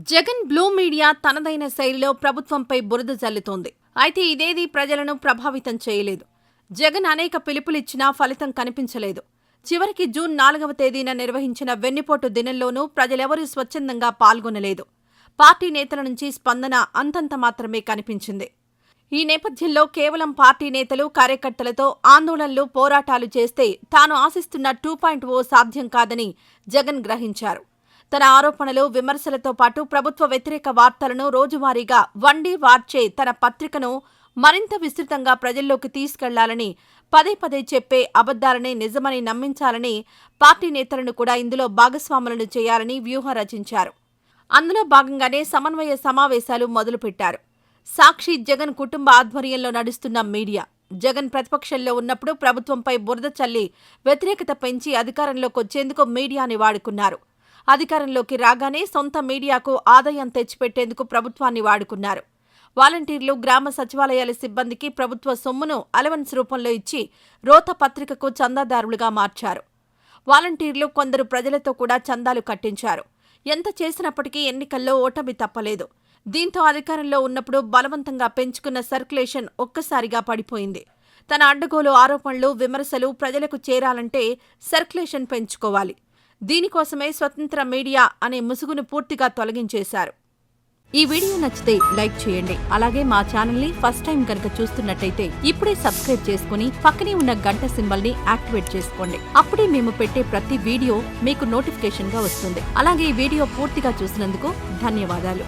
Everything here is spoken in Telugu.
జగన్ బ్లూ మీడియా తనదైన శైలిలో ప్రభుత్వంపై బురద జల్లుతోంది. అయితే ఇదేదీ ప్రజలను ప్రభావితం చేయలేదు. జగన్ అనేక పిలుపులిచ్చినా ఫలితం కనిపించలేదు. చివరికి జూన్ 4వ తేదీన నిర్వహించిన వెన్నుపోటు దినంలోనూ ప్రజలెవరూ స్వచ్ఛందంగా పాల్గొనలేదు. పార్టీ నేతల నుంచి స్పందన అంతంత మాత్రమే కనిపించింది. ఈ నేపథ్యంలో కేవలం పార్టీ నేతలు, కార్యకర్తలతో ఆందోళనలు, పోరాటాలు చేస్తే తాను ఆశిస్తున్న 2.0 సాధ్యం కాదని జగన్ గ్రహించారు. తన ఆరోపణలు, విమర్శలతో పాటు ప్రభుత్వ వ్యతిరేక వార్తలను రోజువారీగా వండి వార్చే తన పత్రికను మరింత విస్తృతంగా ప్రజల్లోకి తీసుకెళ్లాలని, పదే పదే చెప్పే అబద్దాలనే నిజమని నమ్మించాలని, పార్టీ నేతలను కూడా ఇందులో భాగస్వాములను చేయాలని వ్యూహం రచించారు. అందులో భాగంగానే సమన్వయ సమావేశాలు మొదలుపెట్టారు. సాక్షి, జగన్ కుటుంబ ఆధ్వర్యంలో నడుస్తున్న మీడియా. జగన్ ప్రతిపక్షంలో ఉన్నప్పుడు ప్రభుత్వంపై బురద చల్లి వ్యతిరేకత పెంచి అధికారంలోకొచ్చేందుకు మీడియాని వాడుకున్నారు. అధికారంలోకి రాగానే సొంత మీడియాకు ఆదాయం తెచ్చిపెట్టేందుకు ప్రభుత్వాన్ని వాడుకున్నారు. వాలంటీర్లు, గ్రామ సచివాలయాల సిబ్బందికి ప్రభుత్వ సొమ్మును అలవెన్స్ రూపంలో ఇచ్చి రోత పత్రికకు చందాదారులుగా మార్చారు. వాలంటీర్లు కొందరు ప్రజలతో కూడా చందాలు కట్టించారు. ఎంత చేసినప్పటికీ ఎన్నికల్లో ఓటమి తప్పలేదు. దీంతో అధికారంలో ఉన్నప్పుడు బలవంతంగా పెంచుకున్న సర్క్యులేషన్ ఒక్కసారిగా పడిపోయింది. తన అడ్డగోలు ఆరోపణలు, విమర్శలు ప్రజలకు చేరాలంటే సర్క్యులేషన్ పెంచుకోవాలి. దీనికోసమే స్వతంత్ర మీడియా అనే ముసుగును పూర్తిగా తొలగించేశారు. ఈ వీడియో నచ్చితే లైక్ చేయండి. అలాగే మా ఛానల్ ని ఫస్ట్ టైం కనుక చూస్తున్నట్టయితే ఇప్పుడే సబ్స్క్రైబ్ చేసుకుని పక్కనే ఉన్న గంట సింబల్ ని యాక్టివేట్ చేసుకోండి. అప్పుడే మేము పెట్టే ప్రతి వీడియో మీకు నోటిఫికేషన్ గా వస్తుంది. అలాగే ఈ వీడియో పూర్తిగా చూసినందుకు ధన్యవాదాలు.